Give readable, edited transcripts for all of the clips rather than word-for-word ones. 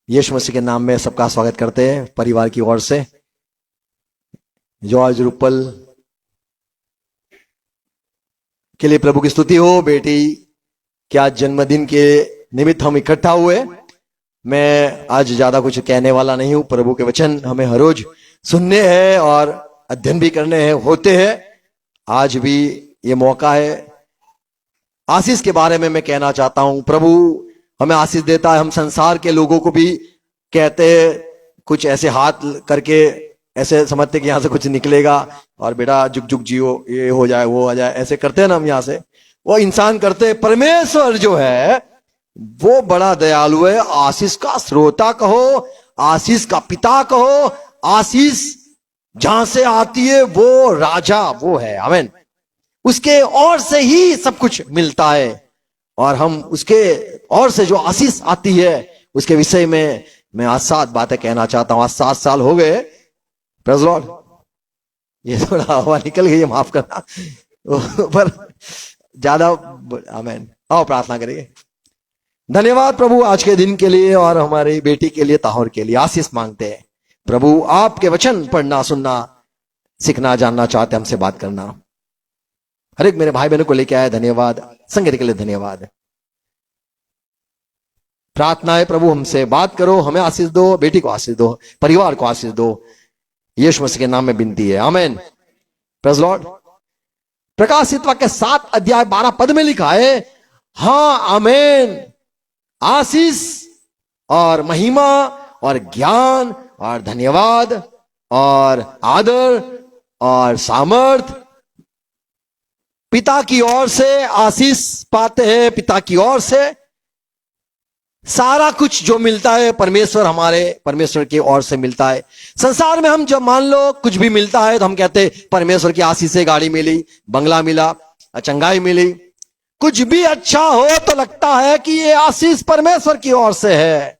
यीशु मसीह के नाम में सबका स्वागत करते हैं परिवार की ओर से। जॉर्ज रुपल के लिए प्रभु की स्तुति हो। बेटी के आज जन्मदिन के निमित्त हम इकट्ठा हुए। मैं आज ज्यादा कुछ कहने वाला नहीं हूं। प्रभु के वचन हमें हर रोज सुनने हैं और अध्ययन भी करने हैं होते हैं। आज भी ये मौका है। आशीष के बारे में मैं कहना चाहता हूं। प्रभु हमें आशीष देता है। हम संसार के लोगों को भी कहते हैं, कुछ ऐसे हाथ करके ऐसे समझते कि यहां से कुछ निकलेगा और बेटा जुग जुग जियो, ये हो जाए वो हो जाए, ऐसे करते हैं ना हम। यहां से वो इंसान करते हैं। परमेश्वर जो है वो बड़ा दयालु है। आशीष का श्रोता कहो, आशीष का पिता कहो, आशीष जहां से आती है वो राजा वो है। आमीन। उसके और से ही सब कुछ मिलता है और हम उसके और से जो आशीष आती है उसके विषय में मैं आज 7 बातें कहना चाहता हूं। आज 7 साल हो गए। Praise Lord. ये थोड़ा हवा निकल गई है, माफ करना, पर ज्यादा। आमीन। आओ प्रार्थना करेंगे। धन्यवाद प्रभु आज के दिन के लिए और हमारी बेटी के लिए, ताहर के लिए आशीष मांगते हैं। प्रभु आपके वचन पढ़ना सुनना सीखना जानना चाहते, हमसे बात करना। हर एक मेरे भाई बहनों को लेके आया, धन्यवाद। संगीत के लिए धन्यवाद। प्रार्थना है प्रभु हमसे बात करो, हमें आशीष दो, बेटी को आशीष दो, परिवार को आशीष दो। यीशु मसीह के नाम में विनती है। आमीन। Praise Lord. प्रकाशित वाक्य 7 अध्याय 12 पद में लिखा है, हां आमीन, आशीष और महिमा और ज्ञान और धन्यवाद और आदर और सामर्थ पिता की ओर से आशीष पाते हैं। पिता की ओर से सारा कुछ जो मिलता है परमेश्वर, हमारे परमेश्वर की ओर से मिलता है। संसार में हम जब मान लो कुछ भी मिलता है तो हम कहते हैं परमेश्वर की आशीष से गाड़ी मिली, बंगला मिला, चंगाई मिली। कुछ भी अच्छा हो तो लगता है कि ये आशीष परमेश्वर की ओर से है।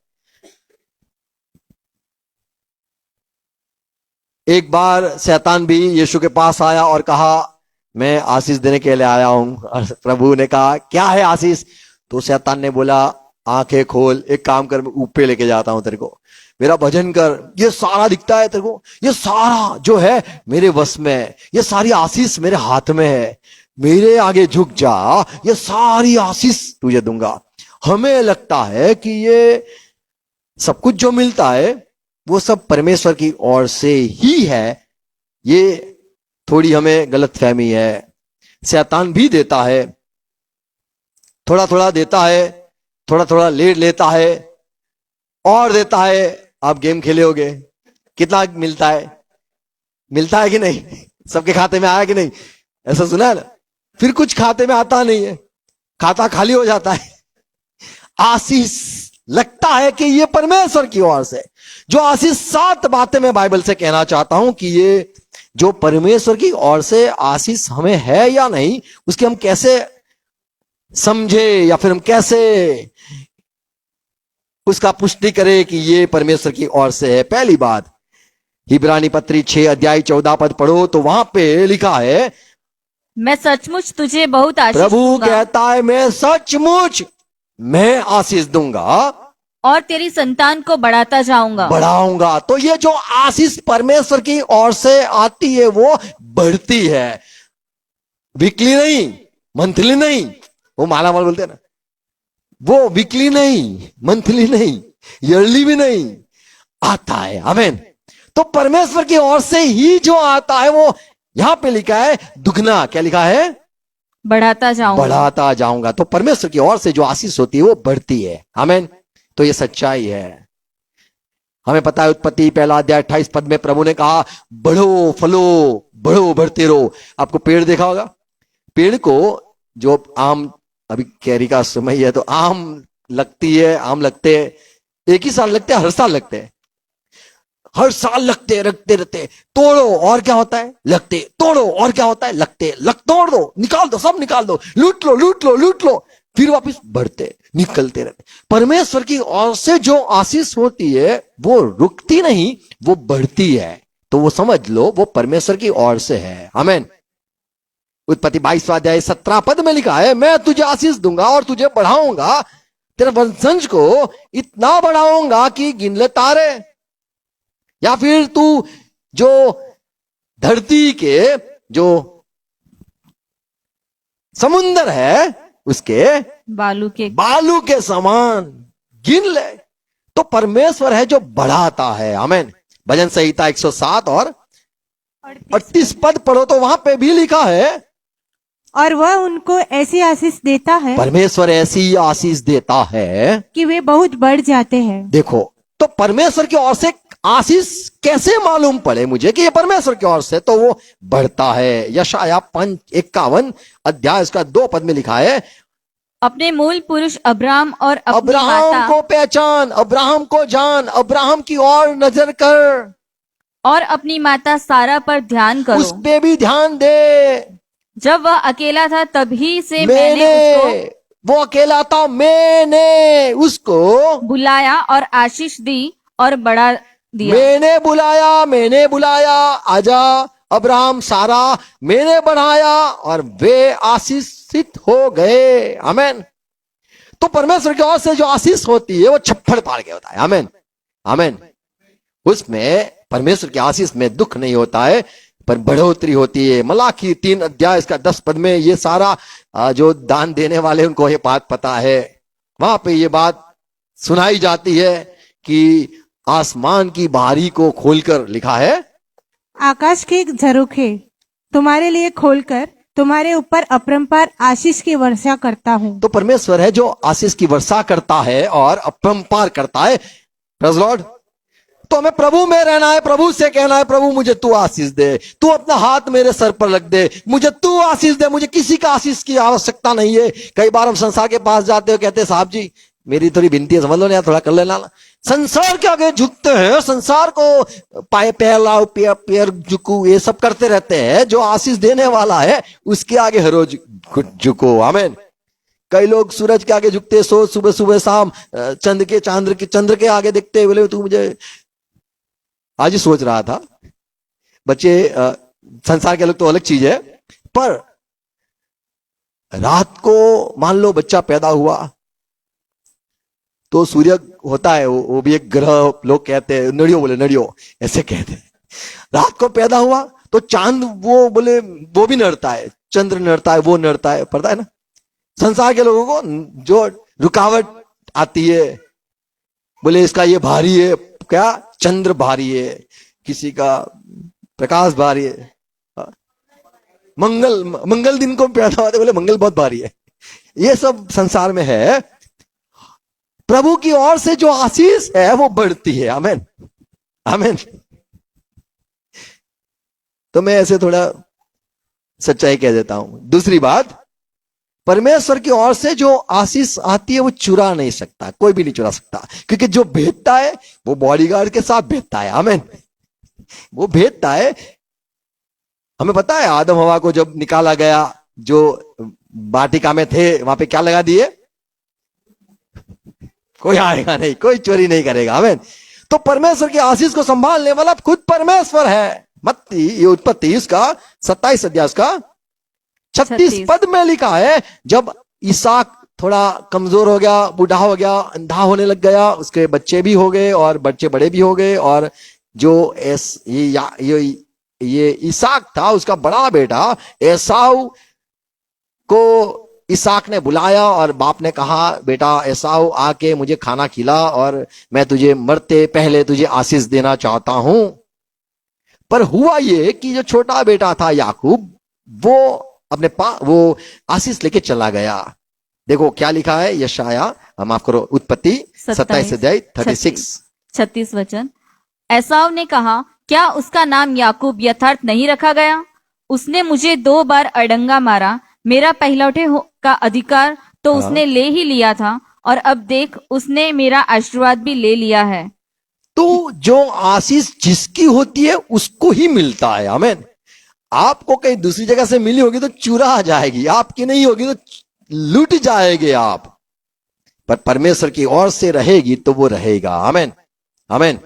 एक बार शैतान भी यीशु के पास आया और कहा, मैं आशीष देने के लिए आया हूं। और प्रभु ने कहा, क्या है आशीष? तो शैतान ने बोला, आंखें खोल, एक काम कर, मैं ऊपर लेके जाता हूं तेरे को, मेरा भजन कर, ये सारा दिखता है तेरे को, ये सारा जो है मेरे वश में है, ये सारी आशीष मेरे हाथ में है, मेरे आगे झुक जा, ये सारी आशीष तुझे दूंगा। हमें लगता है कि ये सब कुछ जो मिलता है वो सब परमेश्वर की ओर से ही है। ये थोड़ी हमें गलतफहमी है। शैतान भी देता है, थोड़ा थोड़ा देता है, थोड़ा थोड़ा लेट लेता है और देता है। आप गेम खेले होगे, कितना मिलता है? मिलता है कि नहीं? सबके खाते में आया कि नहीं? ऐसा सुना है ना? फिर कुछ खाते में आता नहीं है, खाता खाली हो जाता है। आशीष लगता है कि ये परमेश्वर की ओर से। जो आशीष 7 बातें मैं बाइबल से कहना चाहता हूं कि ये जो परमेश्वर की ओर से आशीष हमें है या नहीं, उसकी हम कैसे समझे या फिर हम कैसे उसका पुष्टि करें कि ये परमेश्वर की ओर से है। पहली बात, इब्रानी पत्री 6 अध्याय 14 पद पढ़ो तो वहां पे लिखा है, मैं सचमुच तुझे बहुत आशीष प्रभु दूंगा कहता है, मैं सचमुच मैं आशीष दूंगा और तेरी संतान को बढ़ाता जाऊंगा। बढ़ाऊंगा। तो ये जो आशीष परमेश्वर की ओर से आती है वो बढ़ती है। वीकली नहीं, मंथली नहीं, वो माला माल बोलते हैं ना, वो वीकली नहीं, मंथली नहीं, ईयरली भी नहीं, आता है। आमीन। तो परमेश्वर की ओर से ही जो आता है वो यहां पे लिखा है दुगना। क्या लिखा है? बढ़ाता जाऊंगा। बढ़ाता जाऊंगा। तो परमेश्वर की ओर से जो आशीष होती है वो बढ़ती है। आमीन। तो ये सच्चाई है। हमें पता है उत्पत्ति 1 अध्याय 28 पद में प्रभु ने कहा, बढ़ो फलो, बढ़ो बढ़ते रहो। आपको पेड़ देखा होगा, पेड़ को जो आम, अभी कैरी का समय है तो आम लगती है, आम लगते हैं, एक ही साल लगते हैं, हर साल लगते हैं, हर साल लगते रखते रहते। तोड़ो और क्या होता है? लगते। तोड़ो और क्या होता है? लगते। तोड़ दो, निकाल दो, सब निकाल दो, लूट लो लूट लो लूट लो, फिर वापस बढ़ते निकलते रहते। परमेश्वर की ओर से जो आशीष होती है वो रुकती नहीं, वो बढ़ती है। तो वो समझ लो वो परमेश्वर की ओर से है। आमीन। उत्पत्ति 22 अध्याय 17 पद में लिखा है, मैं तुझे आशीष दूंगा और तुझे बढ़ाऊंगा, तेरे वंशज को इतना बढ़ाऊंगा कि गिन ले तारे। या फिर तू जो धरती के जो समुंदर है उसके बालू के समान गिन ले। तो परमेश्वर है जो बढ़ाता है। आमीन। भजन संहिता 107 और 38 पद पढ़ो तो वहां पे भी लिखा है, और वह उनको ऐसी आशीष देता है परमेश्वर ऐसी आशीष देता है कि वे बहुत बढ़ जाते हैं। देखो, तो परमेश्वर की ओर से आशीष कैसे मालूम पड़े मुझे कि ये परमेश्वर की ओर से? तो वो बढ़ता है। यशाया 51 अध्याय उसका 2 पद में लिखा है, अपने मूल पुरुष अब्राहम और अपनी अब्राहम माता को पहचान, अब्राहम को जान, अब्राहम की ओर नजर कर, और अपनी माता सारा पर ध्यान उस करो। पे भी ध्यान दे। जब वह अकेला था तभी से मैंने उसको वो अकेला था, मैंने उसको बुलाया और आशीष दी और बढ़ा दिया। मैंने बुलाया, आजा अब्राहम सारा, मैंने बढ़ाया और वे आशीषित हो गए। आमीन। तो परमेश्वर की ओर से जो आशीष होती है वो छप्पड़ पार के होता है। आमीन। आमीन। उसमें परमेश्वर की आशीष में दुख नहीं होता है पर बढ़ोतरी होती है। मलाकी 3 अध्याय इसका 10 पद में ये सारा जो दान देने वाले उनको ये बात पता है। वहां पे ये बात सुनाई जाती है कि आसमान की बारी को खोलकर लिखा है, आकाश के झरोखे तुम्हारे लिए खोलकर तुम्हारे ऊपर अपरंपार आशीष की वर्षा करता हूँ। तो परमेश्वर है जो आशीष की वर्षा करता है और अपरंपार करता है। Praise Lord. तो हमें प्रभु में रहना है, प्रभु से कहना है, प्रभु मुझे तू आशीष दे, तू अपना हाथ मेरे सर पर रख दे, मुझे तू आशीष दे, मुझे किसी का आशीष की आवश्यकता नहीं है। कई बार हम संसार के पास जाते हो, कहते हैं साहब जी मेरी थोड़ी विनती है, समझ लो ना, थोड़ा कर लेना। संसार के आगे झुकते हैं, संसार को पाए पैर लाओ, पैर झुकू, ये सब करते रहते हैं। जो आशीष देने वाला है उसके आगे हर रोज झुको। आमीन। कई लोग सूरज के आगे झुकते, सो सुबह सुबह शाम चंद्र के आगे देखते, बोले तू मुझे, आज ही सोच रहा था, बच्चे संसार के लोग तो अलग चीज है, पर रात को मान लो बच्चा पैदा हुआ तो सूर्य होता है, वो भी एक ग्रह, लोग कहते हैं नड़ियो, बोले नड़ियो ऐसे कहते हैं। रात को पैदा हुआ तो चांद वो बोले वो भी नड़ता है, चंद्र नड़ता है, वो नड़ता है, पता है ना। संसार के लोगों को जो रुकावट आती है, बोले इसका ये भारी है, क्या चंद्र भारी है, किसी का प्रकाश भारी है, मंगल दिन को पैदा होते बोले मंगल बहुत भारी है। ये सब संसार में है। प्रभु की ओर से जो आशीष है वो बढ़ती है। आमीन। आमीन। तो मैं ऐसे थोड़ा सच्चाई कह देता हूं। दूसरी बात, परमेश्वर की ओर से जो आशीष आती है वो चुरा नहीं सकता, कोई भी नहीं चुरा सकता, क्योंकि जो भेजता है वो बॉडीगार्ड के साथ भेजता है। आमीन। वो भेजता है। हमें पता है आदम हवा को जब निकाला गया, जो वाटिका में थे, वहां पे क्या लगा दिए, कोई आएगा नहीं, कोई चोरी नहीं करेगा। आमीन। तो परमेश्वर की आशीष को संभालने वाला खुद परमेश्वर है। मत्ती ये उत्पत्ति उसका 27 अध्याय उसका 36 पद में लिखा है, जब इसहाक थोड़ा कमजोर हो गया, बूढ़ा हो गया, अंधा होने लग गया, उसके बच्चे भी हो गए और बच्चे बड़े भी हो गए, और जो ये इसहाक था उसका बड़ा बेटा एसाव को इसहाक ने बुलाया और बाप ने कहा, बेटा एसाव आके मुझे खाना खिला और मैं तुझे मरते पहले तुझे आशीष देना चाहता हूं। पर हुआ ये कि जो छोटा बेटा था याकूब, वो अपने वो आशीष लेके चला गया। देखो क्या लिखा है, यशाया माफ करो उत्पत्ति 27 अध्याय 36 वचन। एसाव ने कहा, क्या उसका नाम याकूब यथार्थ नहीं रखा गया? उसने मुझे 2 बार अड़ंगा मारा, मेरा पहलौठे का अधिकार तो उसने ले ही लिया था, और अब देख उसने मेरा आशीर्वाद भी ले लिया है। तो जो आशीष जिसकी होती है उसको ही मिलता है। आमीन। आपको कहीं दूसरी जगह से मिली होगी तो चुरा जाएगी, आपकी नहीं होगी तो लूट जाएंगे आप, पर परमेश्वर की ओर से रहेगी तो वो रहेगा। आमीन। आमीन।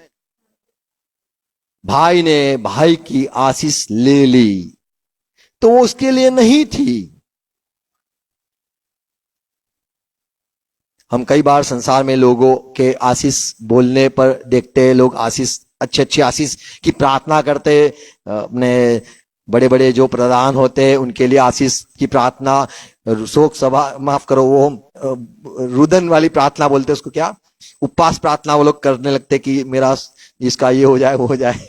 भाई ने भाई की आशीष ले ली तो वो उसके लिए नहीं थी। हम कई बार संसार में लोगों के आशीष बोलने पर देखते हैं, लोग आशीष अच्छे अच्छे आशीष की प्रार्थना करते हैं, अपने बड़े बड़े जो प्रधान होते हैं उनके लिए आशीष की प्रार्थना, शोक सभा, माफ करो, वो रुदन वाली प्रार्थना बोलते हैं उसको, क्या उपवास प्रार्थना वो लोग करने लगते कि मेरा इसका ये हो जाए वो हो जाए।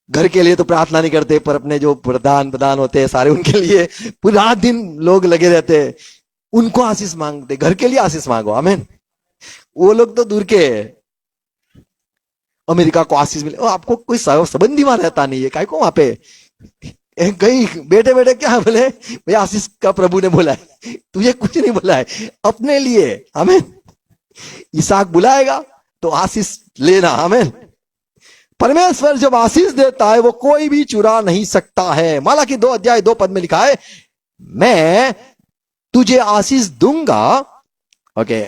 घर के लिए तो प्रार्थना नहीं करते, पर अपने जो प्रधान होते हैं सारे, उनके लिए पूरा दिन लोग लगे रहते हैं, उनको आशीष मांगते, घर के लिए आशीष मांगो, आमीन। वो लोग तो दूर के हैं, अमेरिका को आशीष मिले, आपको कोई संबंधी वहां रहता नहीं है, काय को वहां पे कहीं बेटे बेटे क्या बोले, भाई आशीष का प्रभु ने बोला है, तुझे कुछ नहीं बोला है, अपने लिए, आमीन। इसहाक बुलाएगा तो आशीष लेना, आमीन। परमेश्वर जब आशीष देता है वो कोई भी चुरा नहीं सकता है। मालाकी 2:2 में लिखा है, मैं तुझे आशीष दूंगा। ओके,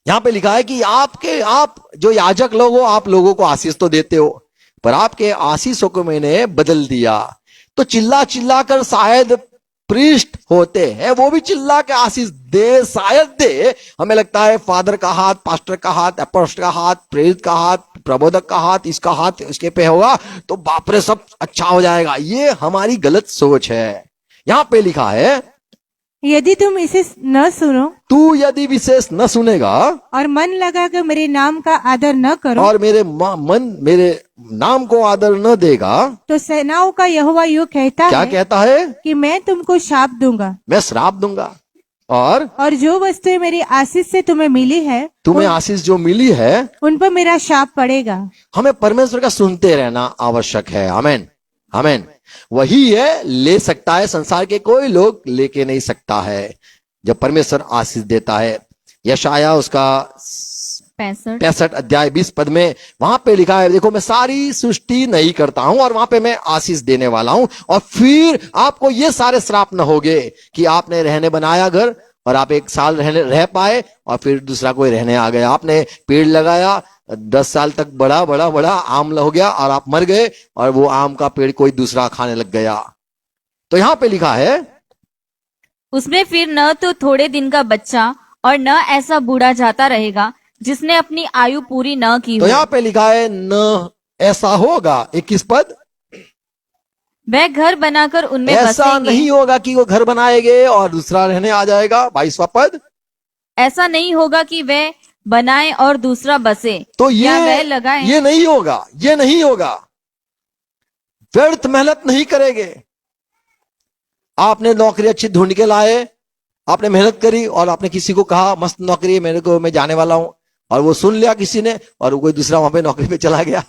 यहां पे लिखा है कि आप जो याजक लोग हो, आप लोगों को आशीष तो देते हो, पर आपके आशीषों को मैंने बदल दिया। तो चिल्ला चिल्ला कर शायद प्रीस्ट होते हैं, वो भी चिल्ला के आशीष दे, शायद दे। हमें लगता है फादर का हाथ, पास्टर का हाथ, अपोस्टल का हाथ, प्रेरित का हाथ, प्रबोधक का हाथ, इसका हाथ इसके पे होगा तो बाप रे सब अच्छा हो जाएगा। ये हमारी गलत सोच है। यहां पे लिखा है, यदि तुम इसे न सुनो, तू यदि विशेष न सुनेगा और मन लगाकर मेरे नाम का आदर न करो, और मेरे नाम को आदर न देगा, तो सेनाओं का यहोवा यूं कहता क्या है कहता है, कि मैं तुमको शाप दूंगा, मैं श्राप दूंगा, और जो वस्तुएं मेरी आशीष से तुम्हें मिली है, तुम्हें आशीष जो मिली है उन पर मेरा शाप पड़ेगा। हमें परमेश्वर का सुनते रहना आवश्यक है, आमीन, आमीन। वही है ले सकता है, संसार के कोई लोग लेके नहीं सकता है। जब परमेश्वर आशीष देता है, यशाया उसका 65:20 में वहां पे लिखा है, देखो मैं सारी सृष्टि नहीं करता हूं और वहां पे मैं आशीष देने वाला हूं, और फिर आपको ये सारे श्राप न होगे कि आपने रहने बनाया घर और आप 1 साल रह पाए और फिर दूसरा कोई रहने आ गया। आपने पेड़ लगाया, 10 साल तक बड़ा आम हो गया और आप मर गए और वो आम का पेड़ कोई दूसरा खाने लग गया। तो यहां पे लिखा है, उसमें फिर न तो थोड़े दिन का बच्चा और न ऐसा बूढ़ा जाता रहेगा जिसने अपनी आयु पूरी न की तो हो। यहां पे लिखा है न ऐसा होगा। 21 पद, वह घर बनाकर उनमें ऐसा बसेंगे। नहीं होगा कि वो घर बनाएंगे और दूसरा रहने आ जाएगा। 22वां पद, ऐसा नहीं होगा कि वह बनाए और दूसरा बसे, तो या वह लगाए। ये नहीं होगा, ये नहीं होगा। व्यर्थ मेहनत नहीं करेंगे। आपने नौकरी अच्छी ढूंढ के लाए, आपने मेहनत करी और आपने किसी को कहा मस्त नौकरी है मेरे को, मैं जाने वाला हूं, और वो सुन लिया किसी ने और कोई दूसरा वहां पे नौकरी पे चला गया।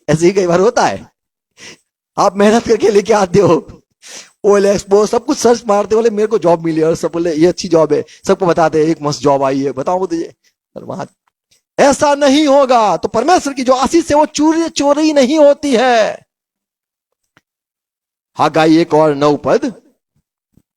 ऐसे ही कई बार होता है। आप मेहनत करके लेके आते हो, ओएल एक्सपो सब कुछ सर्च मारते, बोले मेरे को जॉब मिली, और सब बोले ये अच्छी जॉब है, सबको बताते एक मस्त जॉब आई है, बताओ तुझे, और वहां ऐसा नहीं होगा। तो परमेश्वर की जो आशीष है वो चोरी नहीं होती है। हागाई 1:9 पद,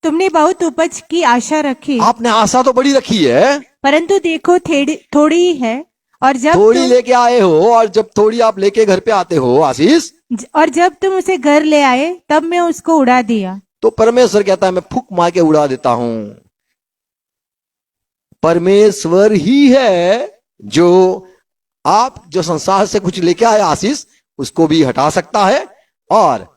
तुमने बहुत उपज की आशा रखी, आपने आशा तो बड़ी रखी है, परंतु देखो थोड़ी ही है, और जब थोड़ी लेके आए हो, और जब थोड़ी आप लेके घर पे आते हो आशीष, और जब तुम उसे घर ले आए तब मैं उसको उड़ा दिया। तो परमेश्वर कहता है मैं फूक मार के उड़ा देता हूं। परमेश्वर ही है जो आप जो संसार से कुछ लेके आए आशीष, उसको भी हटा सकता है, और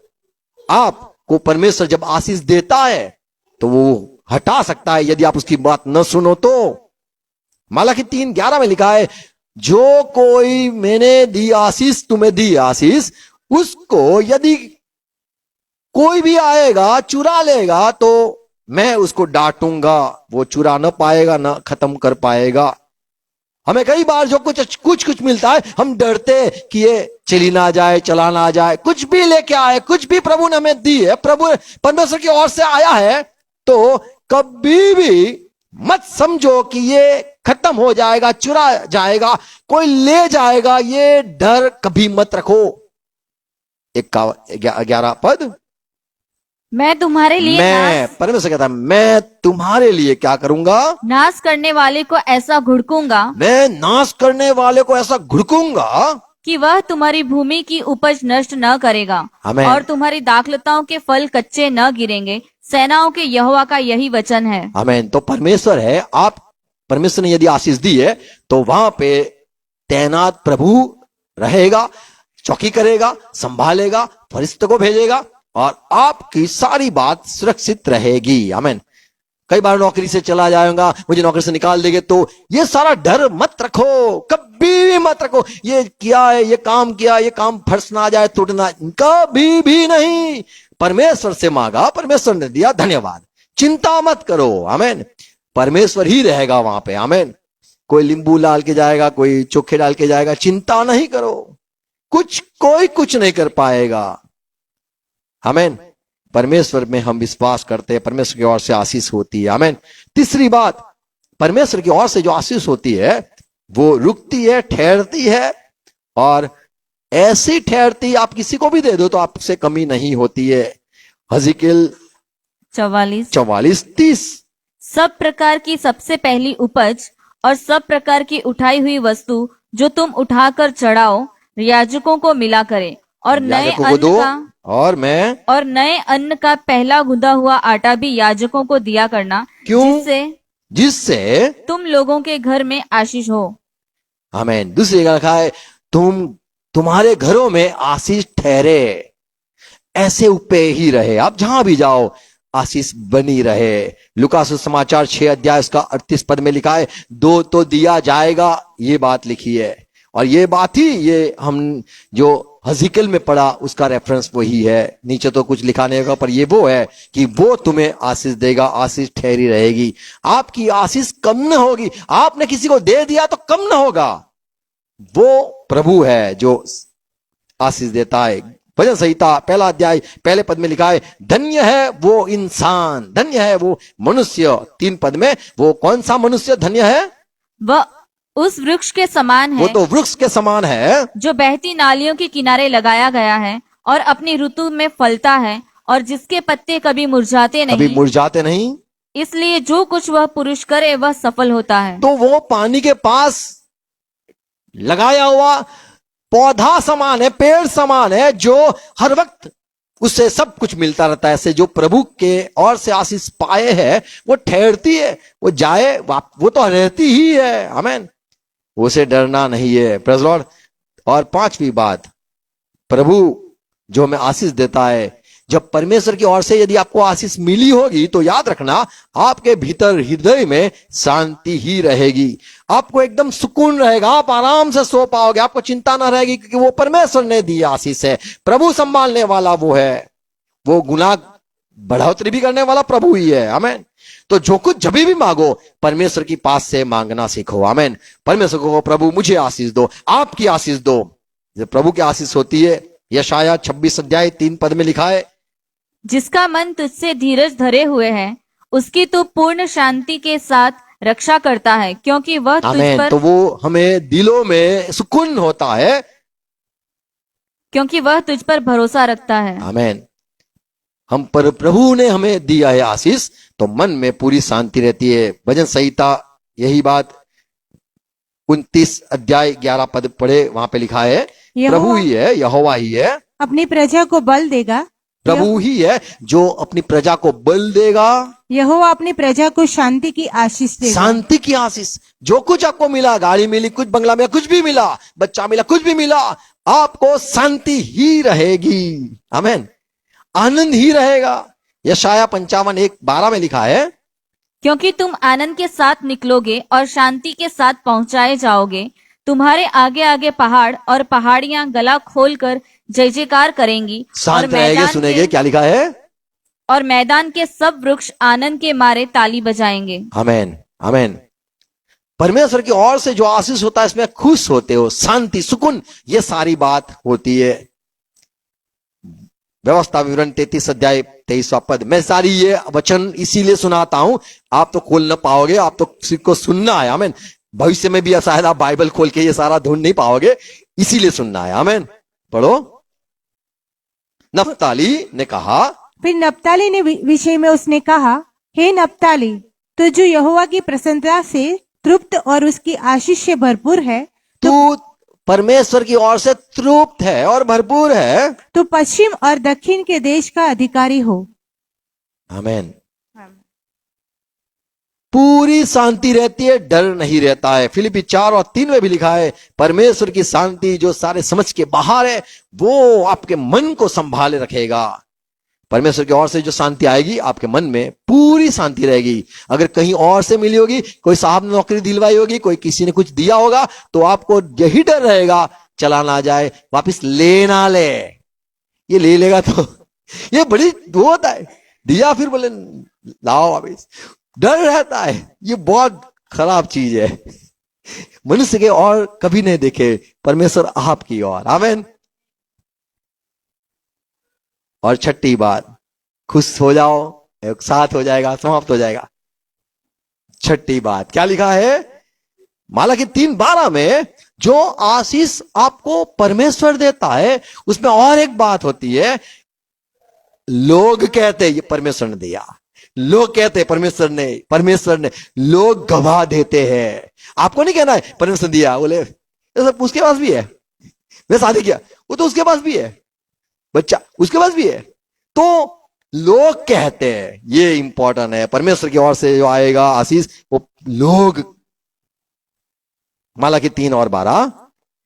आपको परमेश्वर जब आशीष देता है तो वो हटा सकता है यदि आप उसकी बात न सुनो तो। मालाकी 3:11 में लिखा है, जो कोई मैंने दी आशीष तुम्हें दी आशीष, उसको यदि कोई भी आएगा चुरा लेगा तो मैं उसको डांटूंगा, वो चुरा न पाएगा न खत्म कर पाएगा। हमें कई बार जो कुछ मिलता है हम डरते कि ये चली ना जाए, चला ना जाए, कुछ भी लेके आए, कुछ भी प्रभु ने हमें दी है, प्रभु परमेश्वर की ओर से आया है, तो कभी भी मत समझो कि ये खत्म हो जाएगा, चुरा जाएगा, कोई ले जाएगा, ये डर कभी मत रखो। 11 पद, मैं तुम्हारे लिए मैं, परमेश्वर कहता है मैं तुम्हारे लिए क्या करूंगा, नाश करने वाले को ऐसा घुड़कूंगा, मैं नाश करने वाले को ऐसा घुड़कूंगा, कि वह तुम्हारी भूमि की उपज नष्ट न करेगा आमीन। और तुम्हारी दाखलताओं के फल कच्चे न गिरेंगे। सेनाओं के यहोवा का यही वचन है। आमीन। तो परमेश्वर है, आप परमेश्वर ने यदि आशीष दी है तो वहां पे तैनात प्रभु रहेगा, चौकी करेगा, संभालेगा, फरिश्ते को भेजेगा और आपकी सारी बात सुरक्षित रहेगी। आमीन। कई बार नौकरी से चला जाएगा, मुझे नौकरी से निकाल देंगे, तो ये सारा डर मत रखो, कभी भी मत रखो। ये किया है, ये काम किया, ये काम फर्श ना जाए, टूटना, कभी भी नहीं। परमेश्वर से मांगा, परमेश्वर ने दिया, धन्यवाद, चिंता मत करो। आमीन। परमेश्वर ही रहेगा वहां पे। आमीन। कोई नींबू डाल के जाएगा, कोई चोखे डाल के जाएगा, चिंता नहीं करो, कोई कुछ नहीं कर पाएगा। आमीन। परमेश्वर में हम विश्वास करते हैं, परमेश्वर की ओर से आशीष होती है। आमीन। तीसरी बात, परमेश्वर की ओर से जो आशीष होती है वो रुकती है, ठहरती है, और ऐसी ठहरती आप किसी को भी दे दो तो आपसे कमी नहीं होती है। हजकियेल 44:30। सब प्रकार की सबसे पहली उपज और सब प्रकार की उठाई हुई वस्तु जो तुम उठाकर चढ़ाओ याजकों को मिला करे, और नए याजकों को अन्न दो, का और नए अन्न का पहला गुंदा हुआ आटा भी याजकों को दिया करना। क्यों? जिससे तुम लोगों के घर में आशीष हो। आमीन। दूसरी जगह लिखा है तुम्हारे घरों में आशीष ठहरे, ऐसे उपे ही रहे, आप जहां भी जाओ आशीष बनी रहे। लूका सुसमाचार 6 उसका 38 में लिखा है, दो तो दिया जाएगा, ये बात लिखी है। और ये बात ही, ये हम जो हजकियेल में पढ़ा उसका रेफरेंस वही है। नीचे तो कुछ लिखा नहीं होगा, पर ये वो है कि वो तुम्हें आशीष देगा, आशीष ठहरी रहेगी, आपकी आशीष कम न होगी। आपने किसी को दे दिया तो कम न होगा, वो प्रभु है जो आशीष देता है। भजन संहिता 1 पहले पद में लिखा है, धन्य है वो इंसान, धन्य है वो मनुष्य। 3 पद में, वो कौन सा मनुष्य धन्य है? वह उस वृक्ष के समान है, वो तो वृक्ष के समान है जो बहती नालियों के किनारे लगाया गया है और अपनी ऋतु में फलता है, और जिसके पत्ते कभी मुरझाते नहीं। इसलिए जो कुछ वह पुरुष करे वह सफल होता है। तो वो पानी के पास लगाया हुआ पौधा समान है, पेड़ समान है, जो हर वक्त उससे सब कुछ मिलता रहता है। ऐसे जो प्रभु के और से आशीष पाए है, वो ठहरती है, वो जाए वो तो रहती ही है। आमीन। उसे डरना नहीं है। Praise Lord. और 5वीं बात, प्रभु जो हमें आशीष देता है, जब परमेश्वर की ओर से यदि आपको आशीष मिली होगी तो याद रखना, आपके भीतर हृदय में शांति ही रहेगी, आपको एकदम सुकून रहेगा, आप आराम से सो पाओगे, आपको चिंता ना रहेगी, क्योंकि वो परमेश्वर ने दी आशीष है। प्रभु संभालने वाला वो है, वो गुनाह बढ़ोतरी भी करने वाला प्रभु ही है। आमीन। तो जो कुछ जब भी मांगो, परमेश्वर की पास से मांगना सीखो। आमीन। परमेश्वर को, प्रभु मुझे आशीष दो, आपकी आशीष दो। जब प्रभु की आशीष होती है, यशाया 26:3 में लिखा है, जिसका मन तुझसे धीरज धरे हुए है उसकी तू पूर्ण शांति के साथ रक्षा करता है, क्योंकि वह तुझ पर, तो वो हमें दिलों में सुकून होता है, क्योंकि वह तुझ पर भरोसा रखता है। आमीन। हम पर प्रभु ने हमें दिया है आशीष, तो मन में पूरी शांति रहती है। भजन संहिता यही बात 29:11 पढ़े, वहां पे लिखा है, प्रभु ही है, यहोवा ही है, अपनी प्रजा को बल देगा। प्रभु ही है जो अपनी प्रजा को बल देगा। यहोवा अपनी प्रजा को शांति की आशीष देगा। शांति की आशीष। जो कुछ आपको मिला, गाड़ी मिली, कुछ बंगला मिला, कुछ भी मिला, बच्चा मिला, कुछ भी मिला, आपको शांति ही रहेगी। आमीन। आनंद ही रहेगा। यशाया 55:12 में लिखा है, क्योंकि तुम आनंद के साथ निकलोगे और शांति के साथ पहुंचाए जाओगे। तुम्हारे आगे आगे पहाड़ और पहाड़ियां गला खोलकर जय जयकार करेंगी, शांत रहेंगे, सुनेंगे। क्या लिखा है? और मैदान के सब वृक्ष आनंद के मारे ताली बजाएंगे। आमीन। आमीन। परमेश्वर की ओर से जो आशीष होता है, इसमें खुश होते हो, शांति, सुकून, ये सारी बात होती है। व्यवस्था विवरण 33:23 मैं सारी ये वचन इसीलिए सुनाता हूं, आप तो खोल ना पाओगे, आप तो सिर्फ को सुनना है। आमीन। भविष्य में भी शायद आप बाइबल खोल के ये सारा ढूंढ नहीं पाओगे, इसीलिए सुनना है। आमीन। पढ़ो। नप्ताली ने कहा, फिर नप्ताली ने विषय में उसने कहा, हे नप्ताली, तो जो यहोवा की प्रसन्नता से तृप्त और उसकी आशीष से भरपूर है, तू परमेश्वर की ओर से तृप्त है और भरपूर है। तो पश्चिम और दक्षिण के देश का अधिकारी हो। आमीन। पूरी शांति रहती है, डर नहीं रहता है। फिलिपी 4:3 में भी लिखा है, परमेश्वर की शांति जो सारे समझ के बाहर है वो आपके मन को संभाले रखेगा। परमेश्वर की ओर से जो शांति आएगी आपके मन में पूरी शांति रहेगी। अगर कहीं और से मिली होगी, कोई साहब ने नौकरी दिलवाई होगी, कोई किसी ने कुछ दिया होगा, तो आपको यही डर रहेगा चला ना जाए, वापस ले ना ले। ये ले लेगा तो ये बड़ी वो होता है, दिया फिर बोले लाओ वापस, डर रहता है। ये बहुत खराब चीज है। मनुष्य के और कभी नहीं देखे, परमेश्वर आपकी ओर। आमीन। और छठी बात, खुश हो जाओ, एक साथ हो जाएगा, समाप्त हो जाएगा। छठी बात क्या लिखा है मालाकी 3:12 में, जो आशीष आपको परमेश्वर देता है उसमें और एक बात होती है। लोग कहते ये परमेश्वर ने दिया, लोग कहते हैं परमेश्वर ने, लोग गवाह देते हैं। आपको नहीं कहना है परमेश्वर दिया, बोले उसके पास भी है, मैं शादी किया, वो तो उसके पास भी है, बच्चा उसके पास भी है। तो लोग कहते हैं, ये इंपॉर्टेंट है। परमेश्वर की ओर से जो आएगा आशीष वो लोग, मालाकी 3:12,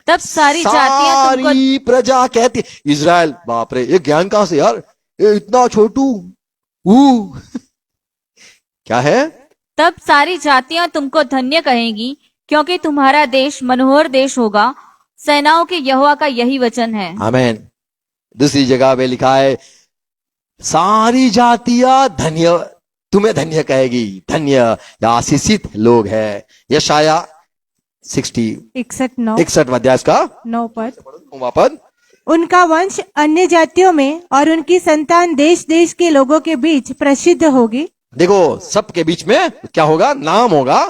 तब सारी जातियां तुमको सारी प्रजा कहती है। इजराइल, बाप रे, ये ज्ञान कहां से यार, ये इतना छोटू क्या है? तब सारी जातियां तुमको धन्य कहेंगी, क्योंकि तुम्हारा देश मनोहर देश होगा। सेनाओं के यहोवा का यही वचन है। आमीन। दूसरी जगह पे लिखा है, सारी जातियां धन्य, तुम्हें धन्य कहेगी, धन्य या आशीषित लोग है। यशाया 61 अध्याय का 9 पद। पद, उनका वंश अन्य जातियों में और उनकी संतान देश देश के लोगों के बीच प्रसिद्ध होगी। देखो सबके बीच में क्या होगा, नाम होगा,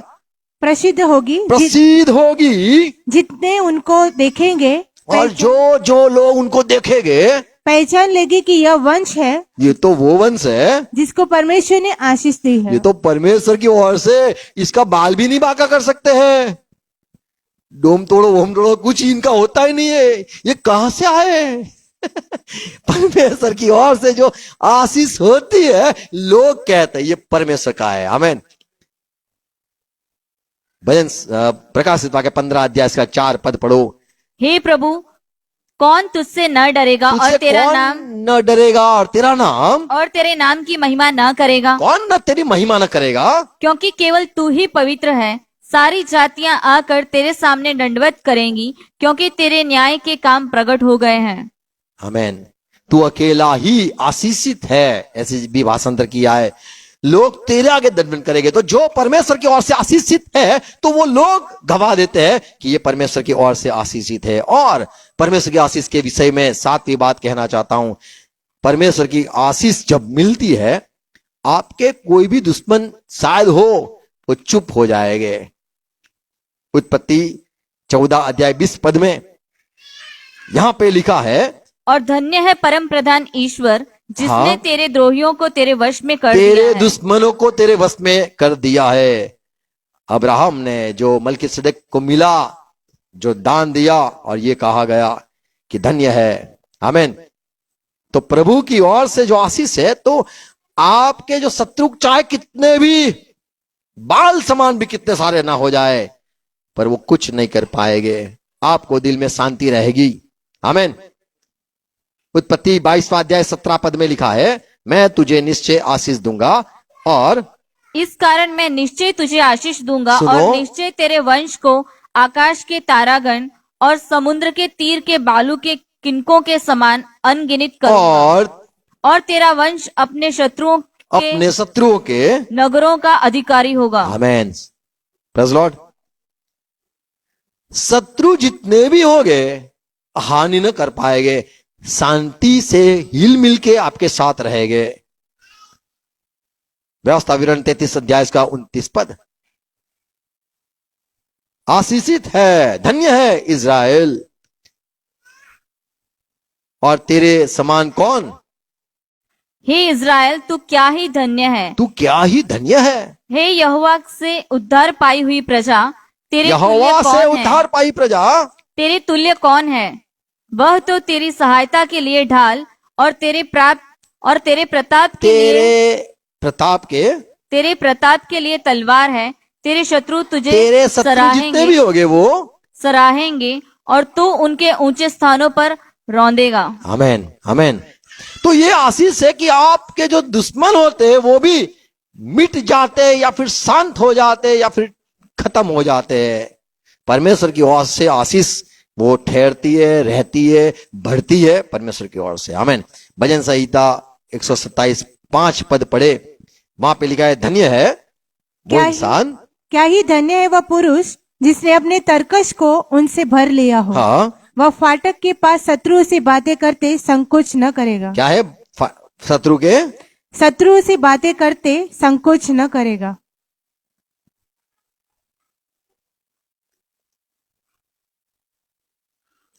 प्रसिद्ध होगी। प्रसिद्ध होगी। जितने उनको देखेंगे और जो जो लोग उनको देखेंगे पहचान लेगी कि यह वंश है, ये तो वो वंश है जिसको परमेश्वर ने आशीष दी है। ये तो परमेश्वर की ओर से, इसका बाल भी नहीं बांका कर सकते हैं। डोम तोड़ो वोम तोड़ो कुछ इनका होता ही नहीं है। ये कहां से आए? परमेश्वर की ओर से जो आशीष होती है, लोग कहते हैं ये परमेश्वर का है। आमीन। भजन प्रकाशित वाक्य 15 अध्याय का 4 पद पढ़ो। हे प्रभु, कौन तुझसे न डरेगा और तुझसे तेरा कौन नाम न डरेगा और तेरा नाम, और तेरे नाम की महिमा न करेगा, कौन न तेरी महिमा न करेगा। क्योंकि केवल तू ही पवित्र है। सारी जातियां आकर तेरे सामने दंडवत करेंगी, क्योंकि तेरे न्याय के काम प्रकट हो गए हैं। आमीन। तू अकेला ही आशीषित है, ऐसे भी भाषांतर किया है। लोग तेरे आगे दंडवत करेंगे। तो जो परमेश्वर की ओर से आशीषित है, तो वो लोग गवाह देते हैं कि ये परमेश्वर की ओर से आशीषित है। और परमेश्वर की आशीष के विषय में 7वीं बात कहना चाहता हूं। परमेश्वर की आशीष जब मिलती है, आपके कोई भी दुश्मन शायद हो वो चुप हो जाएंगे। उत्पत्ति 14 अध्याय 20 पद में यहां पे लिखा है, और धन्य है परम प्रधान ईश्वर, जिसने हाँ, तेरे द्रोहियों को तेरे वश में कर दिया तेरे है। दुश्मनों को तेरे वश में कर दिया है। अब्राहम ने जो मलकीसदक को मिला, जो दान दिया, और ये कहा गया कि धन्य है। आमीन। तो प्रभु की ओर से जो आशीष है, तो आपके जो शत्रु चाहे कितने भी बाल समान भी कितने सारे ना हो जाए, पर वो कुछ नहीं कर पाएंगे। आपको दिल में शांति रहेगी। आमीन। उत्पत्ति 22वां अध्याय 17 पद में लिखा है, मैं तुझे निश्चय आशीष दूंगा और इस कारण मैं निश्चय तुझे आशीष दूंगा, सुनो। और निश्चय तेरे वंश को आकाश के तारागण और समुद्र के तीर के बालू के किनकों के समान अनगिनत करूंगा, और तेरा वंश अपने शत्रुओं के नगरों का अधिकारी होगा। आमीन। Praise Lord. शत्रु जितने भी होंगे हानि न कर पाएंगे, शांति से हिल मिल के आपके साथ रहेंगे। व्यवस्था विवरण 33 अध्याय का 29 पद। आशीषित है, धन्य है इज़राइल, और तेरे समान कौन? हे इज़राइल, तू क्या ही धन्य है। तू क्या ही धन्य है। हे यहोवा से उद्धार पाई हुई प्रजा, तेरे तुल्य यहोवा कौन से है? उद्धार पाई प्रजा, तेरे तुल्य कौन है? वह तो तेरी सहायता के लिए ढाल और तेरे प्रताप के लिए तेरे प्रताप के लिए तलवार है। तेरे शत्रु तुझे तेरे शत्रु जितने भी होंगे वो सराहेंगे और तू उनके ऊंचे स्थानों पर रौंदेगा। आमेन आमेन। तो ये आशीष है कि आपके जो दुश्मन होते हैं वो भी मिट जाते हैं या फिर शांत हो जाते हैं या फिर खत्म हो जाते हैं। परमेश्वर की ओर से आशीष वो ठहरती है, रहती है, बढ़ती है परमेश्वर की ओर से। आमेन। भजन संहिता 127 5 पद पढ़े, वहां पे लिखा है धन्य है वो इंसान। क्या ही धन्य है वह पुरुष जिसने अपने तरकश को उनसे भर लिया हो। हाँ, वह फाटक के पास शत्रु से बातें करते संकोच न करेगा। क्या है? शत्रु से बातें करते संकोच न करेगा।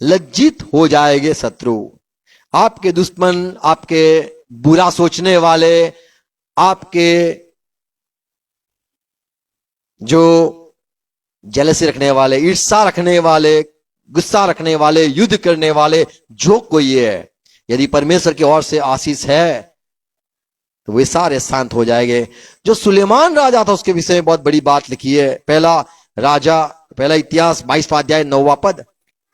लज्जित हो जाएंगे शत्रु, आपके दुश्मन, आपके बुरा सोचने वाले, आपके जो जेलसी रखने वाले, ईर्ष्या रखने वाले, गुस्सा रखने वाले, युद्ध करने वाले, जो कोई है, यदि परमेश्वर की ओर से आशीष है तो वे सारे शांत हो जाएंगे। जो सुलेमान राजा था उसके विषय में बहुत बड़ी बात लिखी है। पहला इतिहास 22वां अध्याय 9वां पद।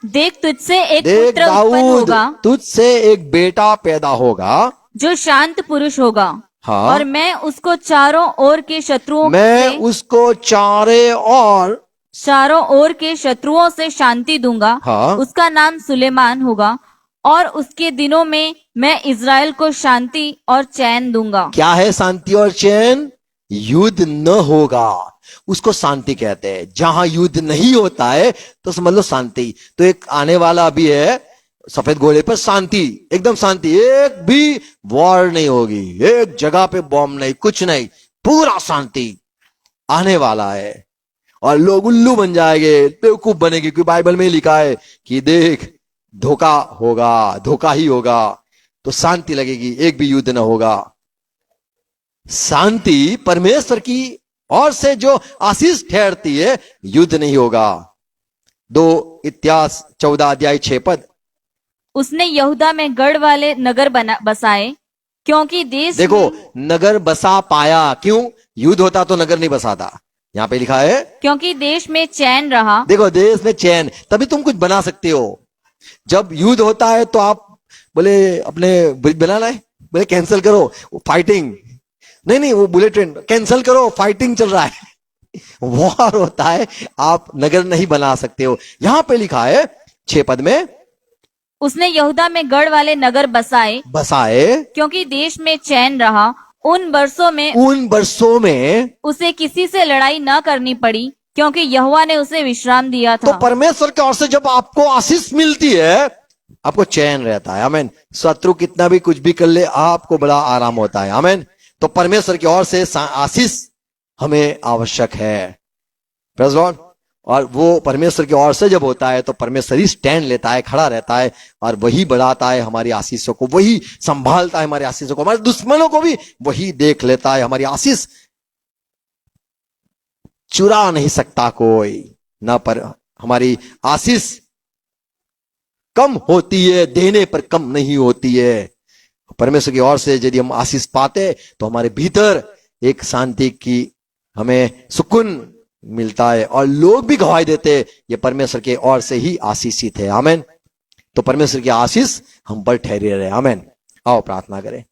देख तुझसे एक देख पुत्र उत्पन्न दाऊद, होगा तुझसे एक बेटा पैदा होगा जो शांत पुरुष होगा। हाँ, और मैं उसको चारों ओर के शत्रुओं से शांति दूंगा। हाँ, उसका नाम सुलेमान होगा और उसके दिनों में मैं इज़राइल को शांति और चैन दूंगा। क्या है शांति और चैन? युद्ध न होगा, उसको शांति कहते हैं। जहां युद्ध नहीं होता है तो समझ लो शांति। तो एक आने वाला भी है सफेद घोड़े पर, शांति, एकदम शांति, एक भी वॉर नहीं होगी, एक जगह पे बॉम्ब नहीं, कुछ नहीं, पूरा शांति आने वाला है। और लोग उल्लू बन जाएंगे, बेवकूफ बनेंगे, क्योंकि बाइबल में लिखा है कि देख धोखा होगा, धोखा ही होगा, तो शांति लगेगी, एक भी युद्ध ना होगा। शांति परमेश्वर की ओर से जो आशीष ठहरती है, युद्ध नहीं होगा। 2 इतिहास 14 अध्याय 6 पद। उसने यहूदा में गढ़ वाले नगर बसाए, क्योंकि देश देखो में, नगर बसा पाया, क्यों? युद्ध होता तो नगर नहीं बसाता। यहां पे लिखा है क्योंकि देश में चैन रहा। देखो देश में चैन, तभी तुम कुछ बना सकते हो। जब युद्ध होता है तो आप बोले अपने ब्रिज बनाना है, बोले कैंसिल करो, फाइटिंग नहीं, वो बुलेट ट्रेन कैंसिल करो, फाइटिंग चल रहा है, वॉर होता है, आप नगर नहीं बना सकते हो। यहां पे लिखा है 6 पद में, उसने यहूदा में गढ़ वाले नगर बसाए, क्योंकि देश में चैन रहा। उन बरसों में उसे किसी से लड़ाई न करनी पड़ी, क्योंकि यहोवा ने उसे विश्राम दिया था। तो परमेश्वर की ओर से जब आपको आशीष मिलती है, आपको चैन रहता है। आमीन। शत्रु कितना भी कुछ भी कर ले, आपको बड़ा आराम होता है। आमीन। तो परमेश्वर की ओर से आशीष हमें आवश्यक है। Praise Lord. और वो परमेश्वर की ओर से जब होता है तो परमेश्वर ही स्टैंड लेता है, खड़ा रहता है, और वही बढ़ाता है हमारी आशीषों को, वही संभालता है हमारी आशीषों को, हमारे दुश्मनों को भी वही देख लेता है। हमारी आशीष चुरा नहीं सकता कोई ना, पर हमारी आशीष कम होती है, देने पर कम नहीं होती है। परमेश्वर की ओर से यदि हम आशीष पाते तो हमारे भीतर एक शांति की हमें सुकून मिलता है, और लोग भी गवाही देते ये परमेश्वर के ओर से ही आशीषित है। आमीन। तो परमेश्वर की आशीष हम पर ठहरे रहे। आमीन। आओ प्रार्थना करें,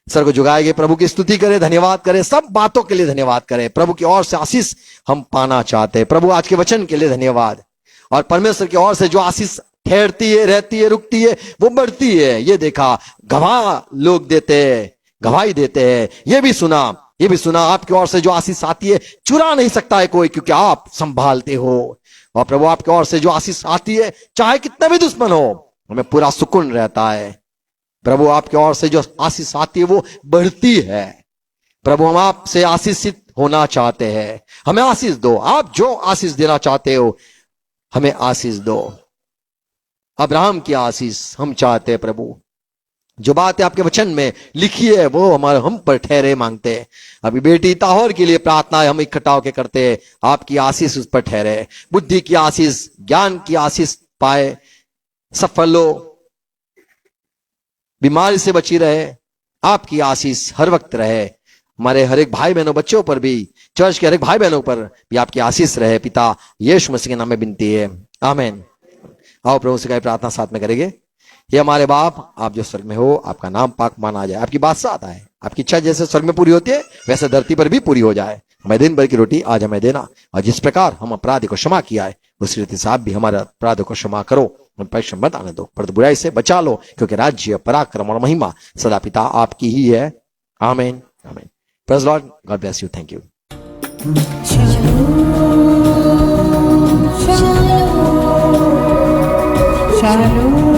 सर को झुकाएंगे, प्रभु की स्तुति करें, धन्यवाद करें, सब बातों के लिए धन्यवाद करें। प्रभु की ओर से आशीष हम पाना चाहते हैं। प्रभु आज के वचन के लिए धन्यवाद, और परमेश्वर की ओर से जो आशीष ठहरती है, रहती है, रुकती है, वो बढ़ती है। ये देखा गवाह लोग देते हैं, गवाही देते हैं। ये भी सुना आपकी ओर से जो आशीष आती है चुरा नहीं सकता है कोई, क्योंकि आप संभालते हो। और प्रभु आपकी ओर से जो आशीष आती है, चाहे कितना भी दुश्मन हो, हमें पूरा सुकून रहता है। प्रभु आपकी ओर से जो आशीष आती है वो बढ़ती है। प्रभु हम आपसे आशीषित होना चाहते हैं, हमें आशीष दो। आप जो आशीष देना चाहते हो हमें आशीष दो। अब्राहम की आशीष हम चाहते हैं प्रभु। जो बातें आपके वचन में लिखी है वो हमारे हम पर ठहरे मांगते हैं। अभी बेटी ताहौर के लिए प्रार्थना है, हम इकट्ठा होकर करते हैं। आपकी आशीष उस पर ठहरे, बुद्धि की आशीष, ज्ञान की आशीष, पाए, सफल हो, बीमारी से बची रहे, आपकी आशीष हर वक्त रहे। हमारे हर एक भाई बहनों बच्चों पर भी, चर्च के हर एक भाई बहनों पर भी आपकी आशीष रहे। पिता यीशु मसीह के नाम में विनती है, आमीन। आओ प्रभु से प्रार्थना साथ में करेंगे। ये हमारे बाप, आप जो स्वर्ग में हो, आपका नाम पाक माना जाए, आपकी बादशाहत आए, आपकी इच्छा जैसे स्वर्ग में पूरी होती है वैसे धरती पर भी पूरी हो जाए। हमें दिन भर की रोटी आज हमें देना, और जिस प्रकार हम अपराधी को क्षमा किया है उसी रीति से आप भी हमारे अपराधों को क्षमा करो, उन पर क्षमा मत आने दो, पर बुराई से बचा लो, क्योंकि राज्य, पराक्रम और महिमा सदा पिता आपकी ही है, आमीन आमीन। Praise Lord, God bless you, thank you. Shalom.